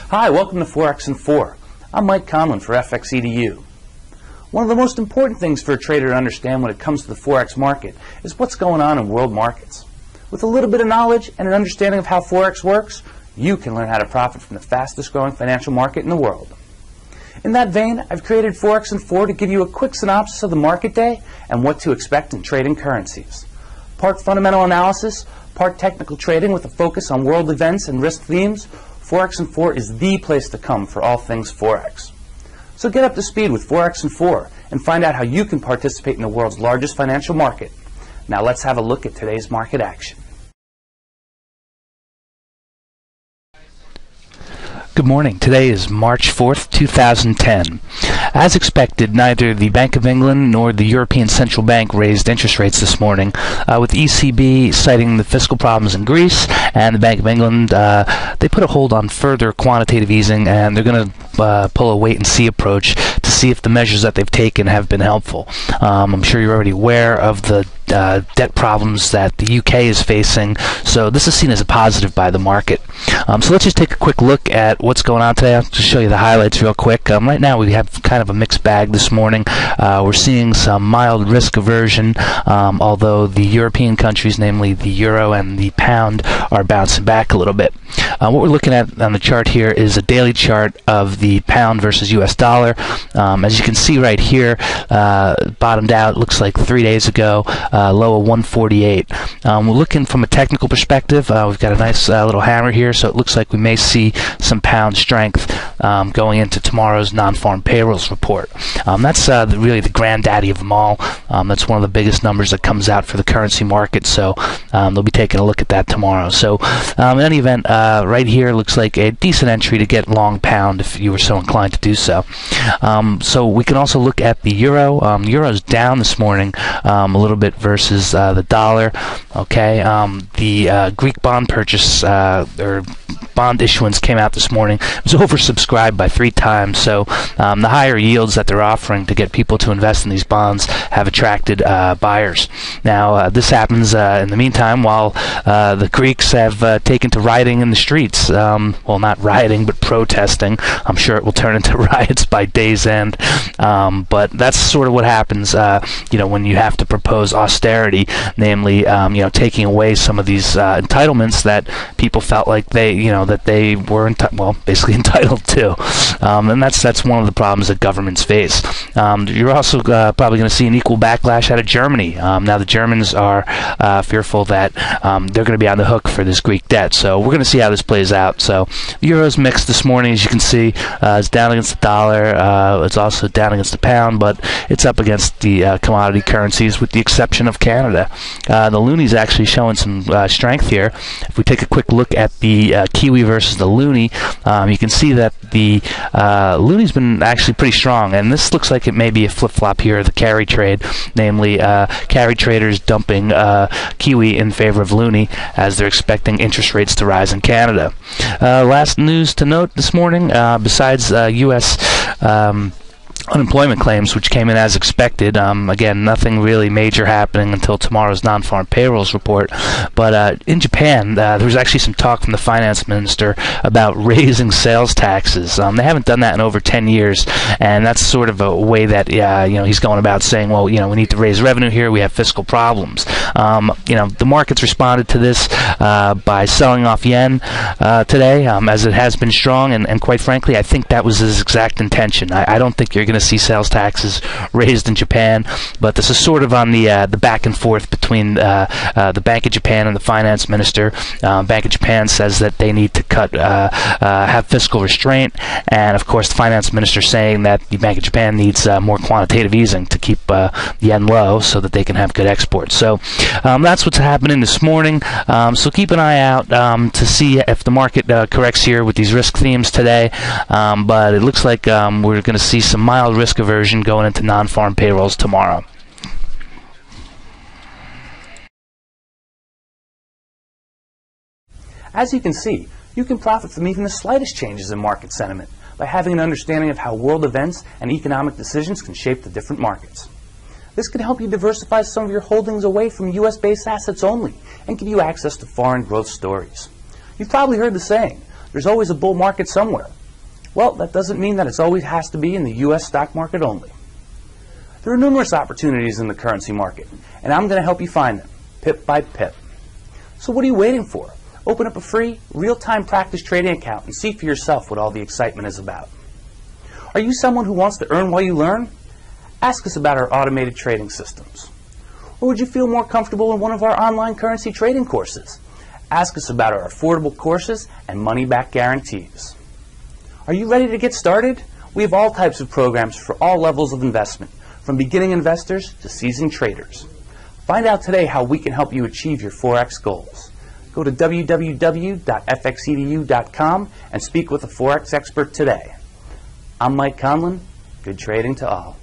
Hi, welcome to ForexinFour. I'm Mike Conlon for FXEDU. One of the most important things for a trader to understand when it comes to the Forex market is what's going on in world markets. With a little bit of knowledge and an understanding of how Forex works, you can learn how to profit from the fastest growing financial market in the world. In that vein, I've created ForexinFour to give you a quick synopsis of the market day and what to expect in trading currencies. Part fundamental analysis, part technical trading with a focus on world events and risk themes, ForexinFour is the place to come for all things Forex. So get up to speed with ForexinFour and find out how you can participate in the world's largest financial market. Now let's have a look at today's market action. Good morning. Today is March 4th, 2010. As expected, neither the Bank of England nor the European Central Bank raised interest rates this morning, with the ECB citing the fiscal problems in Greece, and the Bank of England, they put a hold on further quantitative easing, and they're going to pull a wait-and-see approach to see if the measures that they've taken have been helpful. I'm sure you're already aware of the debt problems that the UK is facing, so this is seen as a positive by the market. So let's just take a quick look at what's going on today. I'll just show you the highlights real quick. Right now we have kind of a mixed bag this morning. We're seeing some mild risk aversion, although the European countries, namely the euro and the pound, are bouncing back a little bit. What we're looking at on the chart here is a daily chart of the pound versus US dollar. As you can see right here, bottomed out, looks like 3 days ago, low of 148. We're looking from a technical perspective. We've got a nice little hammer here, so it looks like we may see some pound strength going into tomorrow's non-farm payrolls report. That's really the granddaddy of them all. That's one of the biggest numbers that comes out for the currency market, so they'll be taking a look at that tomorrow. So in any event, right here looks like a decent entry to get long pound if you were so inclined to do so. So we can also look at the euro. The euro's down this morning a little bit versus the dollar. Okay, the Greek bond purchase or bond issuance came out this morning. It was oversubscribed by 3 times, so the higher yields that they're offering to get people to invest in these bonds have attracted buyers. Now this happens in the meantime while the Greeks have taken to rioting in the streets. Well, not rioting, but protesting. I'm sure it will turn into riots by day's end, but that's sort of what happens when you have to propose austerity, namely taking away some of these entitlements that people felt like they were basically entitled to, and that's one of the problems that governments face. You're also probably going to see an equal backlash out of Germany. Now the Germans are fearful that they're going to be on the hook for this Greek debt, so we're going to see how this plays out. So the euro's mixed this morning, as you can see. It's down against the dollar. It's also down against the pound, but it's up against the commodity currencies, with the exception of Canada. The loonie's actually showing some strength here. If we take a quick look at the Kiwi versus the loonie, you can see that the loonie's been actually pretty strong, and this looks like it may be a flip-flop here, the carry trade, namely carry traders dumping Kiwi in favor of loonie as they're expecting interest rates to rise in Canada. Last news to note this morning, besides U.S. unemployment claims, which came in as expected. Again, nothing really major happening until tomorrow's non-farm payrolls report. But in Japan, there was actually some talk from the finance minister about raising sales taxes. They haven't done that in over 10 years, and that's sort of a way that he's going about saying, well, we need to raise revenue here. We have fiscal problems. The markets responded to this by selling off yen today, as it has been strong, and quite frankly, I think that was his exact intention. I don't think you're going to see sales taxes raised in Japan, but this is sort of on the back and forth between the Bank of Japan and the finance minister. Bank of Japan says that they need to have fiscal restraint, and of course the finance minister saying that the Bank of Japan needs more quantitative easing to keep yen low so that they can have good exports. So that's what's happening this morning. So keep an eye out to see if the market corrects here with these risk themes today, but it looks like we're going to see some mild risk aversion going into non-farm payrolls tomorrow. As you can see, you can profit from even the slightest changes in market sentiment by having an understanding of how world events and economic decisions can shape the different markets. This can help you diversify some of your holdings away from US-based assets only and give you access to foreign growth stories. You've probably heard the saying, there's always a bull market somewhere. Well, that doesn't mean that it always has to be in the U.S. stock market only. There are numerous opportunities in the currency market, and I'm going to help you find them, pip by pip. So what are you waiting for? Open up a free, real-time practice trading account and see for yourself what all the excitement is about. Are you someone who wants to earn while you learn? Ask us about our automated trading systems. Or would you feel more comfortable in one of our online currency trading courses? Ask us about our affordable courses and money-back guarantees. Are you ready to get started? We have all types of programs for all levels of investment, from beginning investors to seasoned traders. Find out today how we can help you achieve your Forex goals. Go to www.fxedu.com and speak with a Forex expert today. I'm Mike Conlon. Good trading to all.